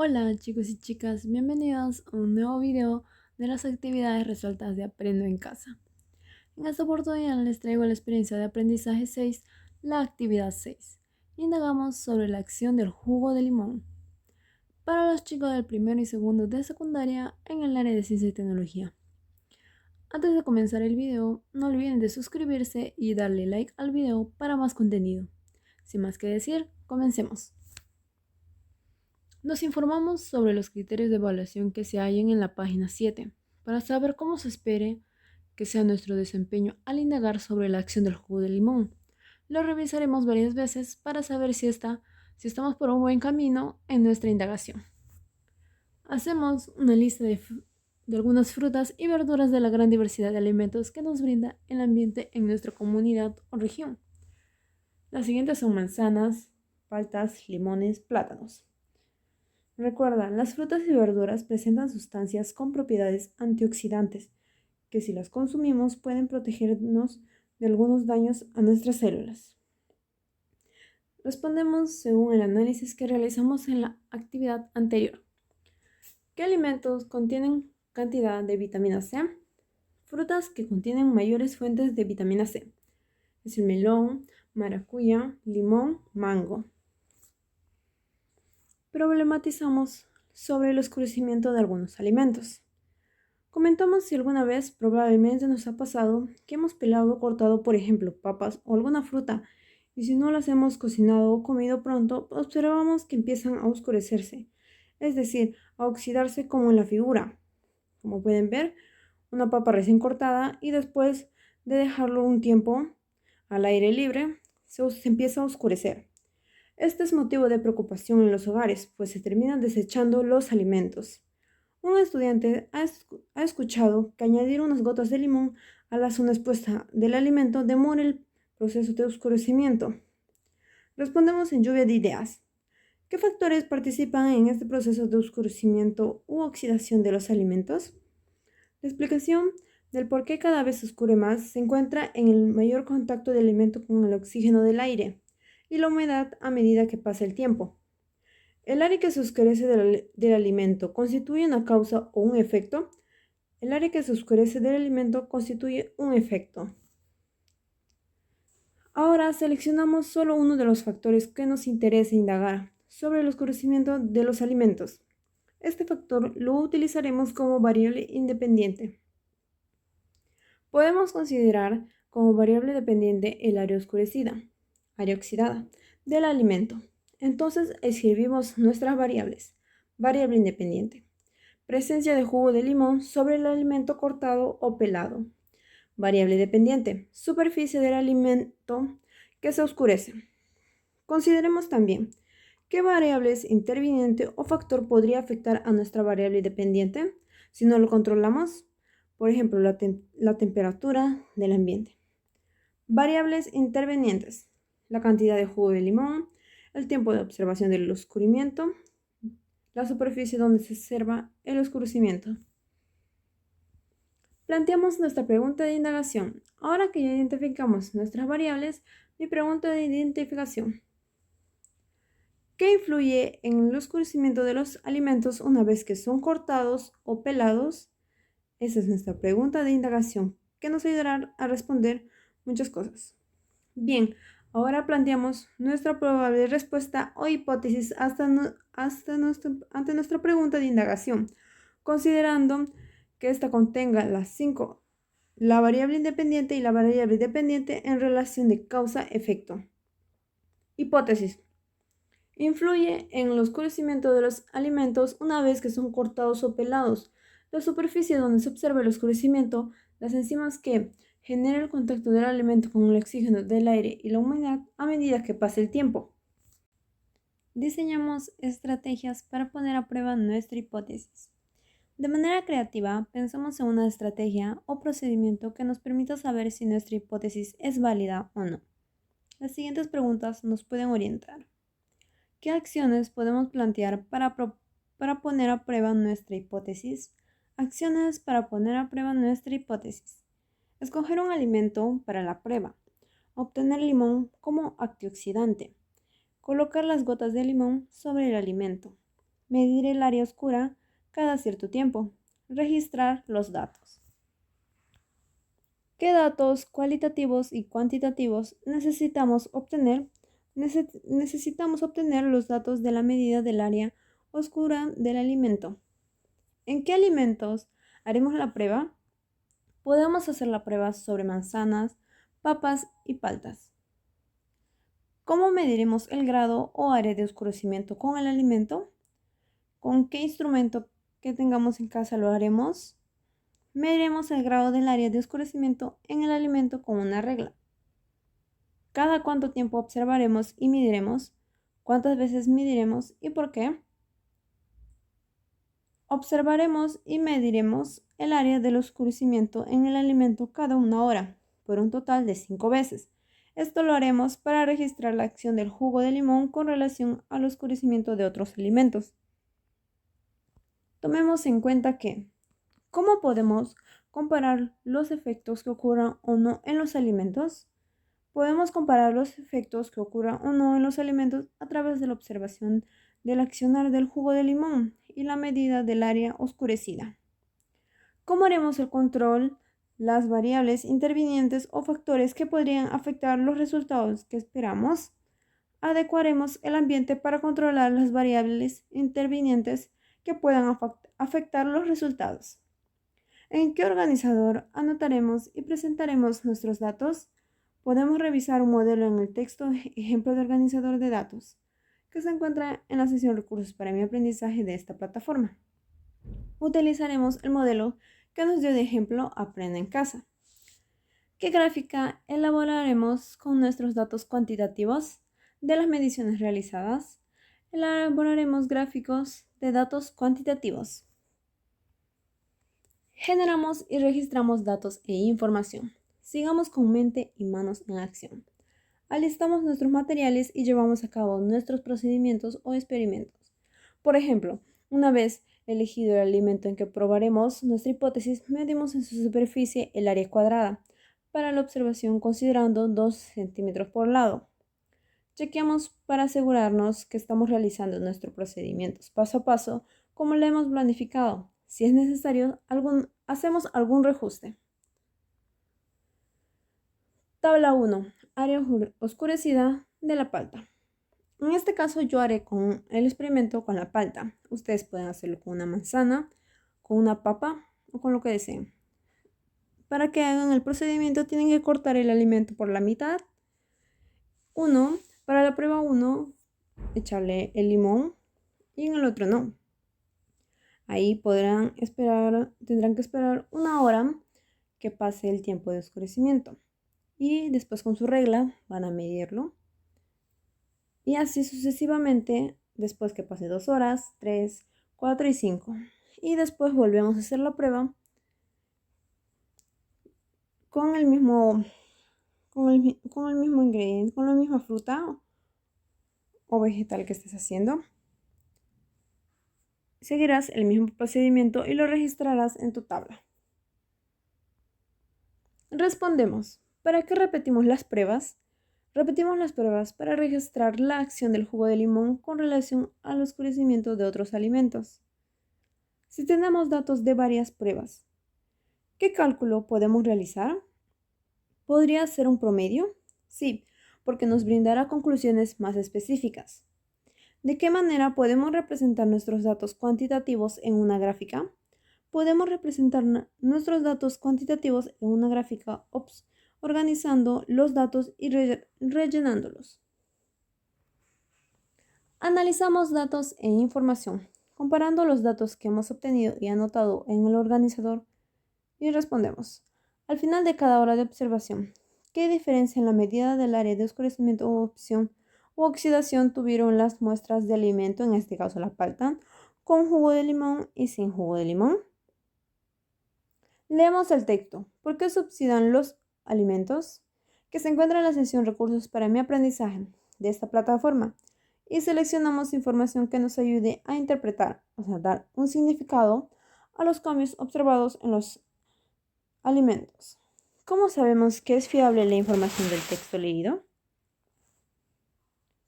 Hola chicos y chicas, bienvenidos a un nuevo video de las actividades resueltas de Aprendo en Casa. En esta oportunidad les traigo la experiencia de aprendizaje 6, la actividad 6. Indagamos sobre la acción del jugo de limón para los chicos del primero y segundo de secundaria en el área de ciencia y tecnología. Antes de comenzar el video, no olviden de suscribirse y darle like al video para más contenido. Sin más que decir, comencemos. Nos informamos sobre los criterios de evaluación que se hallan en la página 7 para saber cómo se espere que sea nuestro desempeño al indagar sobre la acción del jugo de limón. Lo revisaremos varias veces para saber si estamos por un buen camino en nuestra indagación. Hacemos una lista de algunas frutas y verduras de la gran diversidad de alimentos que nos brinda el ambiente en nuestra comunidad o región. Las siguientes son manzanas, paltas, limones, plátanos. Recuerda, las frutas y verduras presentan sustancias con propiedades antioxidantes que si las consumimos pueden protegernos de algunos daños a nuestras células. Respondemos según el análisis que realizamos en la actividad anterior. ¿Qué alimentos contienen cantidad de vitamina C? Frutas que contienen mayores fuentes de vitamina C. Es el melón, maracuyá, limón, mango. Problematizamos sobre el oscurecimiento de algunos alimentos. Comentamos si alguna vez probablemente nos ha pasado que hemos pelado o cortado, por ejemplo, papas o alguna fruta, y si no las hemos cocinado o comido pronto, observamos que empiezan a oscurecerse, es decir, a oxidarse como en la figura. Como pueden ver, una papa recién cortada y después de dejarlo un tiempo al aire libre, se empieza a oscurecer. Este es motivo de preocupación en los hogares, pues se terminan desechando los alimentos. Un estudiante ha escuchado que añadir unas gotas de limón a la zona expuesta del alimento demora el proceso de oscurecimiento. Respondemos en lluvia de ideas. ¿Qué factores participan en este proceso de oscurecimiento u oxidación de los alimentos? La explicación del por qué cada vez se oscurece más se encuentra en el mayor contacto del alimento con el oxígeno del aire y la humedad a medida que pasa el tiempo. ¿El área que se oscurece del alimento constituye una causa o un efecto? El área que se oscurece del alimento constituye un efecto. Ahora seleccionamos solo uno de los factores que nos interesa indagar sobre el oscurecimiento de los alimentos. Este factor lo utilizaremos como variable independiente. Podemos considerar como variable dependiente el área oxidada del alimento. Entonces escribimos nuestras variables. Variable independiente. Presencia de jugo de limón sobre el alimento cortado o pelado. Variable dependiente. Superficie del alimento que se oscurece. Consideremos también qué variables interviniente o factor podría afectar a nuestra variable dependiente si no lo controlamos. Por ejemplo, la temperatura del ambiente. Variables intervenientes. La cantidad de jugo de limón, el tiempo de observación del oscurecimiento, la superficie donde se observa el oscurecimiento. Planteamos nuestra pregunta de indagación. Ahora que ya identificamos nuestras variables, mi pregunta de identificación. ¿Qué influye en el oscurecimiento de los alimentos una vez que son cortados o pelados? Esa es nuestra pregunta de indagación, que nos ayudará a responder muchas cosas. Bien, ahora planteamos nuestra probable respuesta o hipótesis ante nuestra pregunta de indagación, considerando que ésta contenga la variable independiente y la variable dependiente en relación de causa-efecto. Hipótesis. Influye en el oscurecimiento de los alimentos una vez que son cortados o pelados. La superficie donde se observa el oscurecimiento, las enzimas que generan el contacto del alimento con el oxígeno del aire y la humedad a medida que pasa el tiempo. Diseñamos estrategias para poner a prueba nuestra hipótesis. De manera creativa, pensamos en una estrategia o procedimiento que nos permita saber si nuestra hipótesis es válida o no. Las siguientes preguntas nos pueden orientar. ¿Qué acciones podemos plantear para poner a prueba nuestra hipótesis? Acciones para poner a prueba nuestra hipótesis. Escoger un alimento para la prueba. Obtener limón como antioxidante. Colocar las gotas de limón sobre el alimento. medir el área oscura cada cierto tiempo, registrar los datos. ¿Qué datos cualitativos y cuantitativos necesitamos obtener? Necesitamos obtener los datos de la medida del área oscura del alimento. ¿En qué alimentos haremos la prueba? Podemos hacer la prueba sobre manzanas, papas y paltas. ¿Cómo mediremos el grado o área de oscurecimiento con el alimento? ¿Con qué instrumento que tengamos en casa lo haremos? Mediremos el grado del área de oscurecimiento en el alimento con una regla. ¿Cada cuánto tiempo observaremos y mediremos? ¿Cuántas veces mediremos y por qué? Observaremos y mediremos el área del oscurecimiento en el alimento cada 1 hora, por un total de 5 veces. Esto lo haremos para registrar la acción del jugo de limón con relación al oscurecimiento de otros alimentos. Tomemos en cuenta que, ¿cómo podemos comparar los efectos que ocurran o no en los alimentos? Podemos comparar los efectos que ocurran o no en los alimentos a través de la observación del accionar del jugo de limón y la medida del área oscurecida. ¿Cómo haremos el control? Las variables intervinientes o factores que podrían afectar los resultados que esperamos. Adecuaremos el ambiente para controlar las variables intervinientes que puedan afectar los resultados. ¿En qué organizador anotaremos y presentaremos nuestros datos? Podemos revisar un modelo en el texto ejemplo de organizador de datos, que se encuentra en la sección Recursos para mi aprendizaje de esta plataforma. Utilizaremos el modelo que nos dio de ejemplo Aprende en casa. ¿Qué gráfica elaboraremos con nuestros datos cuantitativos de las mediciones realizadas? Elaboraremos gráficos de datos cuantitativos. Generamos y registramos datos e información. Sigamos con mente y manos en acción. Alistamos nuestros materiales y llevamos a cabo nuestros procedimientos o experimentos. Por ejemplo, una vez elegido el alimento en que probaremos nuestra hipótesis, medimos en su superficie el área cuadrada para la observación considerando 2 centímetros por lado. Chequeamos para asegurarnos que estamos realizando nuestros procedimientos paso a paso como lo hemos planificado. Si es necesario, hacemos algún reajuste. Tabla 1. Área oscurecida de la palta. En este caso yo haré con el experimento con la palta. Ustedes pueden hacerlo con una manzana, con una papa o con lo que deseen. Para que hagan el procedimiento tienen que cortar el alimento por la mitad. Para la prueba 1, echarle el limón y en el otro no. Ahí tendrán que esperar 1 hora que pase el tiempo de oscurecimiento. Y después con su regla van a medirlo. Y así sucesivamente, después que pase 2 horas, 3, 4 y 5. Y después volvemos a hacer la prueba con el mismo ingrediente, con la misma fruta o vegetal que estés haciendo. Seguirás el mismo procedimiento y lo registrarás en tu tabla. Respondemos. ¿Para qué repetimos las pruebas? Repetimos las pruebas para registrar la acción del jugo de limón con relación al oscurecimiento de otros alimentos. Si tenemos datos de varias pruebas, ¿qué cálculo podemos realizar? ¿Podría ser un promedio? Sí, porque nos brindará conclusiones más específicas. ¿De qué manera podemos representar nuestros datos cuantitativos en una gráfica? Podemos representar nuestros datos cuantitativos en una gráfica organizando los datos y rellenándolos. Analizamos datos e información, comparando los datos que hemos obtenido y anotado en el organizador y respondemos. Al final de cada hora de observación, ¿qué diferencia en la medida del área de oscurecimiento o opción u oxidación tuvieron las muestras de alimento, en este caso la palta, con jugo de limón y sin jugo de limón? Leemos el texto. ¿Por qué se oxidan los alimentos? Que se encuentra en la sección Recursos para mi aprendizaje de esta plataforma y seleccionamos información que nos ayude a interpretar, dar un significado a los cambios observados en los alimentos. ¿Cómo sabemos que es fiable la información del texto leído?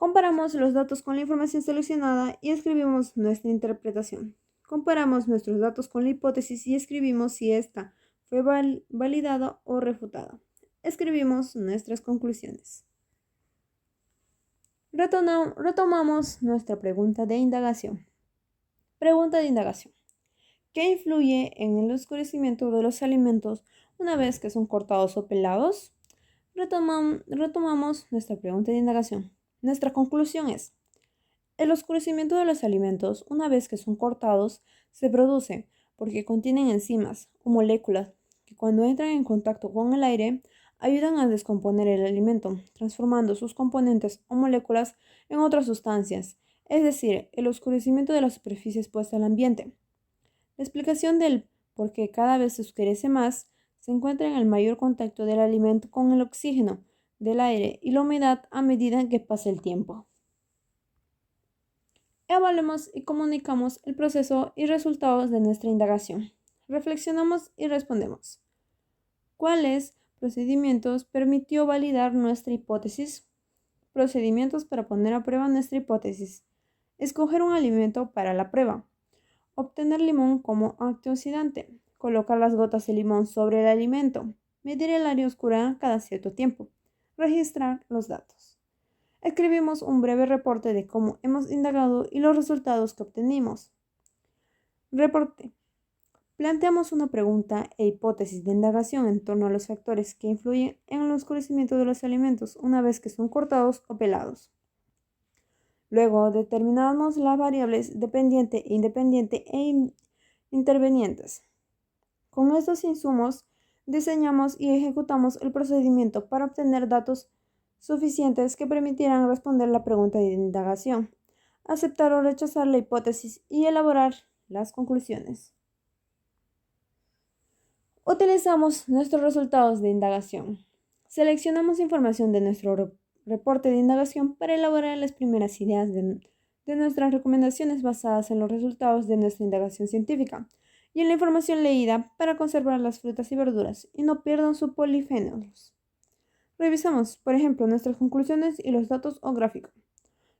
Comparamos los datos con la información seleccionada y escribimos nuestra interpretación. Comparamos nuestros datos con la hipótesis y escribimos si ésta fue validada o refutada. Escribimos nuestras conclusiones. Retomamos nuestra pregunta de indagación. Pregunta de indagación. ¿Qué influye en el oscurecimiento de los alimentos una vez que son cortados o pelados? Retomamos nuestra pregunta de indagación. Nuestra conclusión es: el oscurecimiento de los alimentos una vez que son cortados se produce porque contienen enzimas o moléculas que cuando entran en contacto con el aire ayudan a descomponer el alimento, transformando sus componentes o moléculas en otras sustancias, es decir, el oscurecimiento de la superficie expuesta al ambiente. La explicación del por qué cada vez se oscurece más se encuentra en el mayor contacto del alimento con el oxígeno del aire y la humedad a medida que pasa el tiempo. Evaluemos y comunicamos el proceso y resultados de nuestra indagación. Reflexionamos y respondemos. ¿Cuáles procedimientos permitió validar nuestra hipótesis? Procedimientos para poner a prueba nuestra hipótesis. Escoger un alimento para la prueba. Obtener limón como antioxidante. Colocar las gotas de limón sobre el alimento. Medir el área oscura cada cierto tiempo. Registrar los datos. Escribimos un breve reporte de cómo hemos indagado y los resultados que obtenimos. Reporte. Planteamos una pregunta e hipótesis de indagación en torno a los factores que influyen en el oscurecimiento de los alimentos una vez que son cortados o pelados. Luego determinamos las variables dependiente, independiente e intervenientes. Con estos insumos diseñamos y ejecutamos el procedimiento para obtener datos suficientes que permitieran responder la pregunta de indagación, aceptar o rechazar la hipótesis y elaborar las conclusiones. Utilizamos nuestros resultados de indagación. Seleccionamos información de nuestro reporte de indagación para elaborar las primeras ideas de nuestras recomendaciones basadas en los resultados de nuestra indagación científica y en la información leída para conservar las frutas y verduras y no pierdan sus polifenolos. Revisamos, por ejemplo, nuestras conclusiones y los datos o gráficos.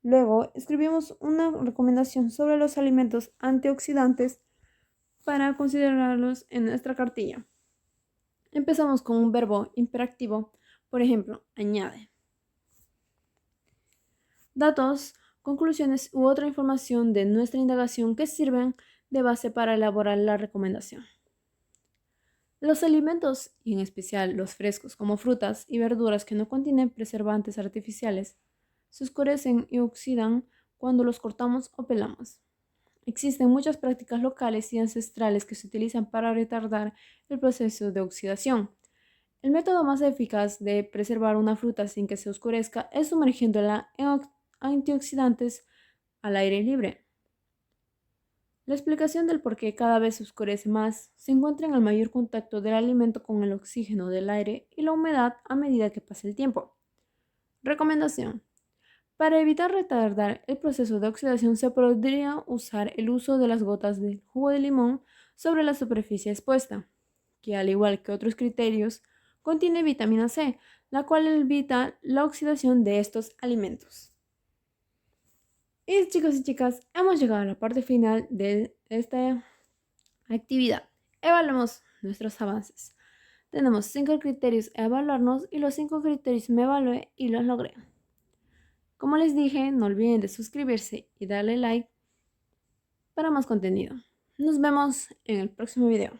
Luego, escribimos una recomendación sobre los alimentos antioxidantes para considerarlos en nuestra cartilla. Empezamos con un verbo imperativo, por ejemplo, añade. Datos, conclusiones u otra información de nuestra indagación que sirven de base para elaborar la recomendación. Los alimentos, y en especial los frescos como frutas y verduras que no contienen preservantes artificiales, se oscurecen y oxidan cuando los cortamos o pelamos. Existen muchas prácticas locales y ancestrales que se utilizan para retardar el proceso de oxidación. El método más eficaz de preservar una fruta sin que se oscurezca es sumergiéndola en antioxidantes al aire libre. La explicación del por qué cada vez se oscurece más se encuentra en el mayor contacto del alimento con el oxígeno del aire y la humedad a medida que pasa el tiempo. Recomendación. Para evitar retardar el proceso de oxidación se podría usar el uso de las gotas de jugo de limón sobre la superficie expuesta, que al igual que otros criterios, contiene vitamina C, la cual evita la oxidación de estos alimentos. Y chicos y chicas, hemos llegado a la parte final de esta actividad. Evaluemos nuestros avances. Tenemos 5 criterios a evaluarnos y los 5 criterios me evalué y los logré. Como les dije, no olviden de suscribirse y darle like para más contenido. Nos vemos en el próximo video.